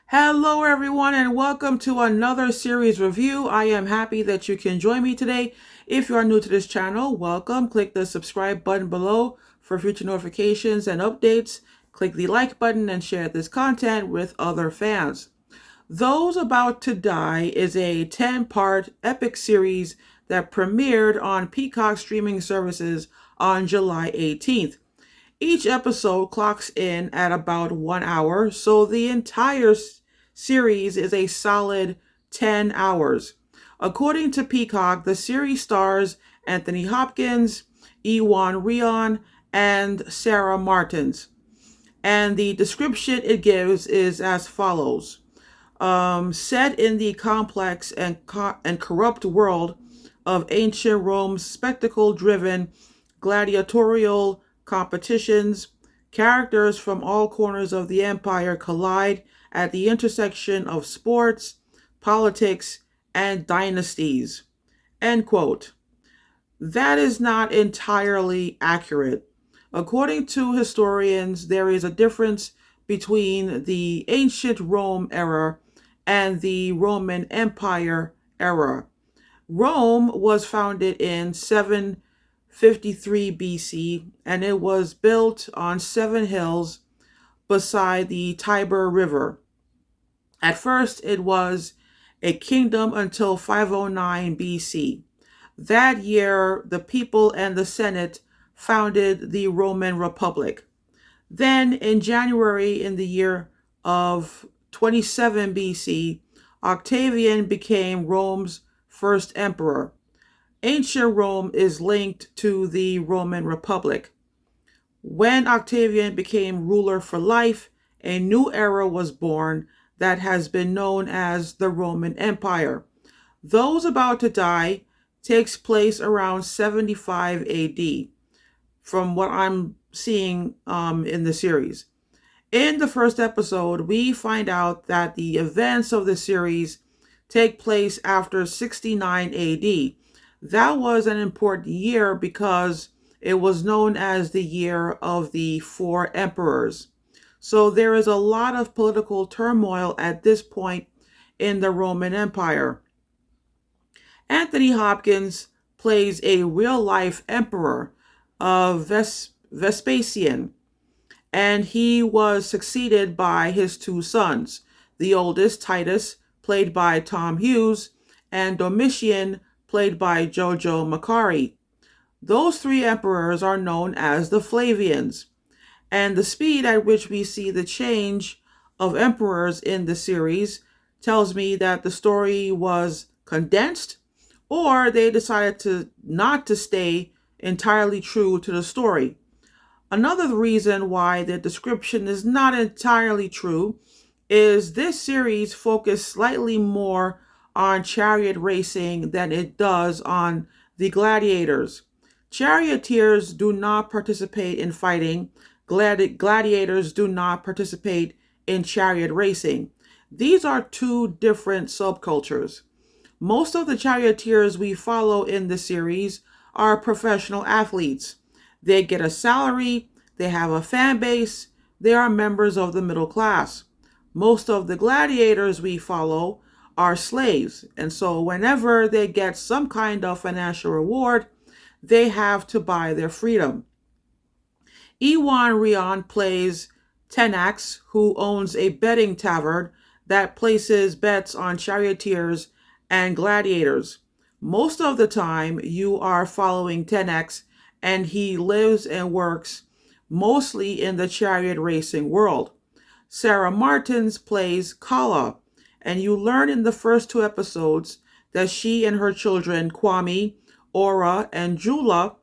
Hello, everyone, and welcome to another series review. I am happy that you can join me today. If you are new to this channel, welcome. Click the subscribe button below for future notifications and updates. Click the like button and share this content with other fans. Those About to Die is a 10-part epic series that premiered on Peacock streaming services on July 18th. Each episode clocks in at about 1 hour, so the entire series is a solid 10 hours. According to Peacock, the series stars Anthony Hopkins, Ewan Rion, and Sarah Martins. And the description it gives is as follows. Set in the complex and corrupt world of ancient Rome's spectacle-driven gladiatorial competitions, characters from all corners of the empire collide at the intersection of sports, politics, and dynasties. End quote. That is not entirely accurate. According to historians, there is a difference between the ancient Rome era and the Roman Empire era. Rome was founded in 753 BC, and it was built on 7 hills beside the Tiber River. At first, it was a kingdom until 509 BC. That year, the people and the Senate founded the Roman Republic. Then, in January in the year of 27 BC, Octavian became Rome's first emperor. Ancient Rome is linked to the Roman Republic. When Octavian became ruler for life, a new era was born that has been known as the Roman Empire. Those About to Die takes place around 75 AD, from what I'm seeing in the series. In the first episode, we find out that the events of the series take place after 69 AD. That was an important year because it was known as the year of the four emperors. So there is a lot of political turmoil at this point in the Roman Empire. Anthony Hopkins plays a real-life emperor of Vespasian, and he was succeeded by his two sons, the oldest, Titus, played by Tom Hughes, and Domitian, played by Jojo Macari. Those three emperors are known as the Flavians, and the speed at which we see the change of emperors in the series tells me that the story was condensed, or they decided not to stay entirely true to the story. Another reason why the description is not entirely true is this series focused slightly more on chariot racing than it does on the gladiators. Charioteers do not participate in fighting. Gladiators do not participate in chariot racing. These are two different subcultures. Most of the charioteers we follow in the series are professional athletes. They get a salary, they have a fan base, they are members of the middle class. Most of the gladiators we follow are slaves, and so whenever they get some kind of financial reward, they have to buy their freedom. Ewan Rion plays Tenax, who owns a betting tavern that places bets on charioteers and gladiators. Most of the time, you are following Tenax, and he lives and works mostly in the chariot racing world. Sarah Martins plays Kala, and you learn in the first 2 episodes that she and her children, Kwame, Aura, and Jula,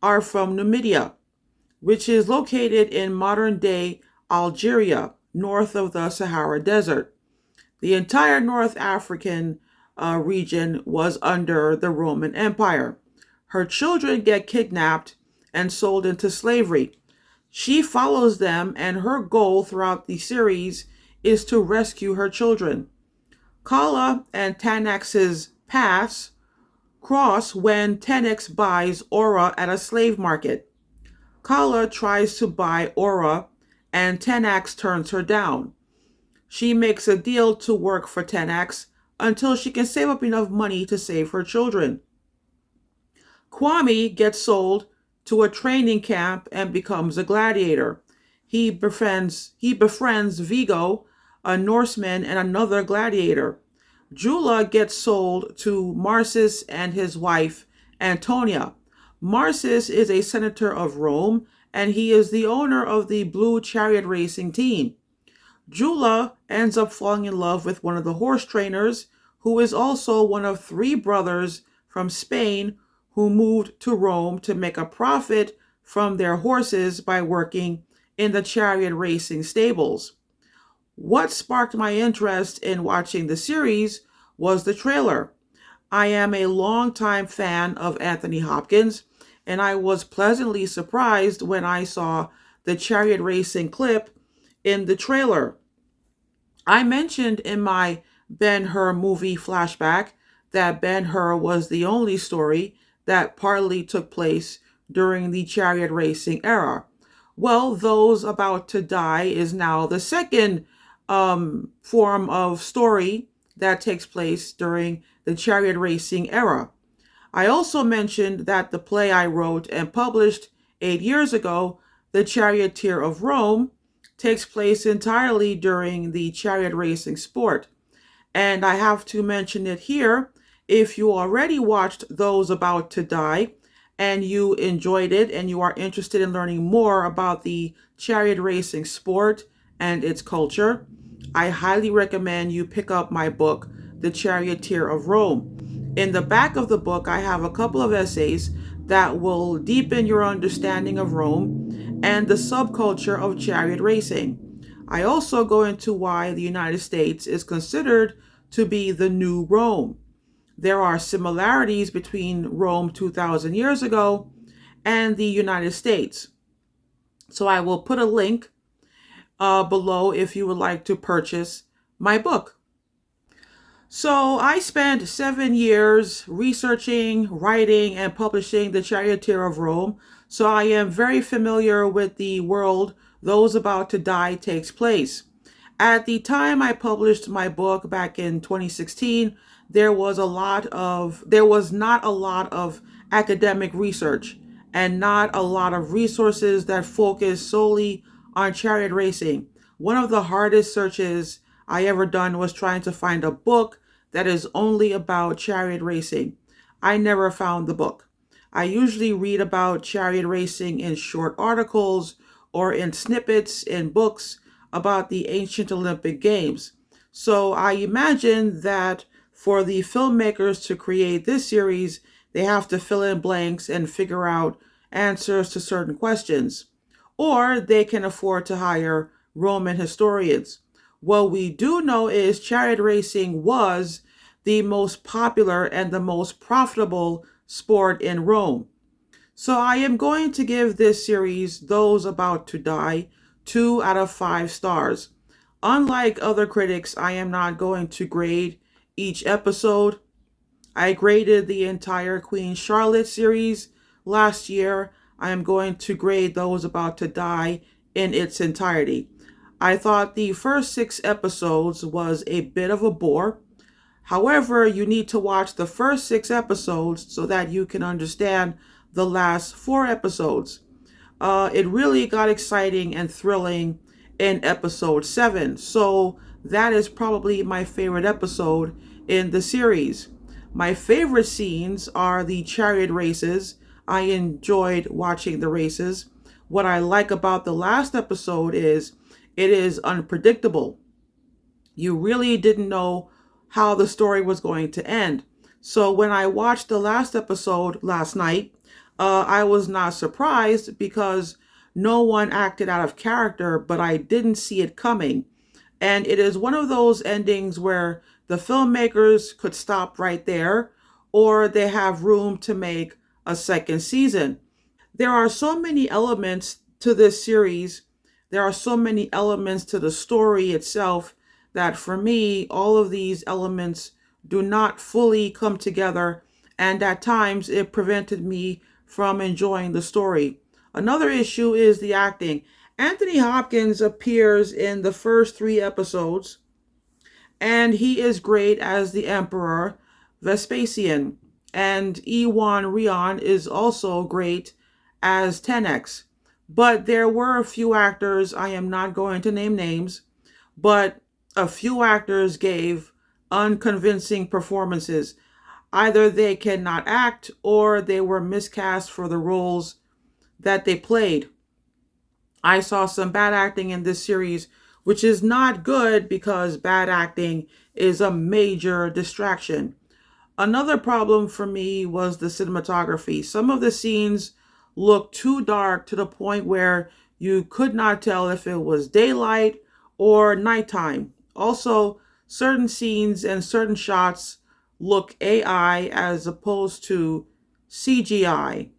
are from Numidia, which is located in modern-day Algeria, north of the Sahara Desert. The entire North African region was under the Roman Empire. Her children get kidnapped and sold into slavery. She follows them, and her goal throughout the series is to rescue her children. Kala and Tanax's paths cross when Tenax buys Aura at a slave market. Kala tries to buy Aura, and Tenax turns her down. She makes a deal to work for 10X until she can save up enough money to save her children. Kwame gets sold to a training camp and becomes a gladiator. He befriends Vigo, a Norseman and another gladiator. Jula gets sold to Marsus and his wife, Antonia. Marsus is a senator of Rome, and he is the owner of the Blue Chariot Racing team. Jula ends up falling in love with one of the horse trainers, who is also one of three brothers from Spain who moved to Rome to make a profit from their horses by working in the chariot racing stables. What sparked my interest in watching the series was the trailer. I am a longtime fan of Anthony Hopkins, and I was pleasantly surprised when I saw the chariot racing clip in the trailer. I mentioned in my Ben-Hur movie flashback that Ben-Hur was the only story that partly took place during the chariot racing era. Well, Those About to Die is now the second form of story that takes place during the chariot racing era. I also mentioned that the play I wrote and published 8 years ago, The Charioteer of Rome, takes place entirely during the chariot racing sport. And I have to mention it here. If you already watched Those About to Die and you enjoyed it and you are interested in learning more about the chariot racing sport and its culture, I highly recommend you pick up my book, The Charioteer of Rome. In the back of the book, I have a couple of essays that will deepen your understanding of Rome and the subculture of chariot racing. I also go into why the United States is considered to be the new Rome. There are similarities between Rome 2,000 years ago and the United States. So I will put a link below if you would like to purchase my book. So I spent 7 years researching, writing, and publishing The Charioteer of Rome. So I am very familiar with the world Those About to Die takes place. At the time I published my book back in 2016, there was not a lot of academic research and not a lot of resources that focus solely on chariot racing. One of the hardest searches I ever done was trying to find a book that is only about chariot racing. I never found the book. I usually read about chariot racing in short articles or in snippets in books about the ancient Olympic Games. So I imagine that for the filmmakers to create this series, they have to fill in blanks and figure out answers to certain questions. Or they can afford to hire Roman historians. What we do know is chariot racing was the most popular and the most profitable sport in Rome. So I am going to give this series, Those About to Die, 2 out of 5 stars. Unlike other critics, I am not going to grade each episode. I graded the entire Queen Charlotte series last year. I am going to grade Those About to Die in its entirety. I thought the first 6 episodes was a bit of a bore. However, you need to watch the first 6 episodes so that you can understand the last 4 episodes. It really got exciting and thrilling in episode 7. So that is probably my favorite episode in the series. My favorite scenes are the chariot races. I enjoyed watching the races. What I like about the last episode is it is unpredictable. You really didn't know how the story was going to end. So when I watched the last episode last night, I was not surprised because no one acted out of character, but I didn't see it coming. And it is one of those endings where the filmmakers could stop right there, or they have room to make a second season. There are so many elements to this series. There are so many elements to the story itself that for me, all of these elements do not fully come together, and at times it prevented me from enjoying the story. Another issue is the acting. Anthony Hopkins appears in the first 3 episodes, and he is great as the Emperor Vespasian. And Ewan Rion is also great as 10X. But there were a few actors, I am not going to name names, but a few actors gave unconvincing performances. Either they cannot act or they were miscast for the roles that they played. I saw some bad acting in this series, which is not good because bad acting is a major distraction. Another problem for me was the cinematography. Some of the scenes looked too dark to the point where you could not tell if it was daylight or nighttime. Also, certain scenes and certain shots look AI as opposed to CGI.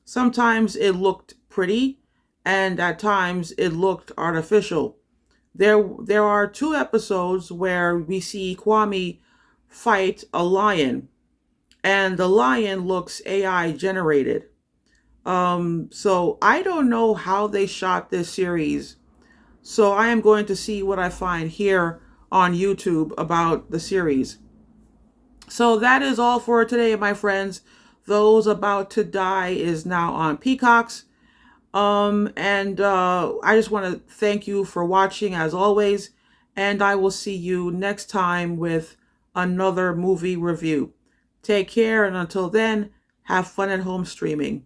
Sometimes it looked pretty, and at times it looked artificial. There are two episodes where we see Kwame fight a lion, and the lion looks AI generated. So I don't know how they shot this series. So I am going to see what I find here on YouTube about the series. So that is all for today, my friends. Those About to Die is now on Peacocks. And I just want to thank you for watching as always. And I will see you next time with another movie review. Take care, and until then, have fun at home streaming.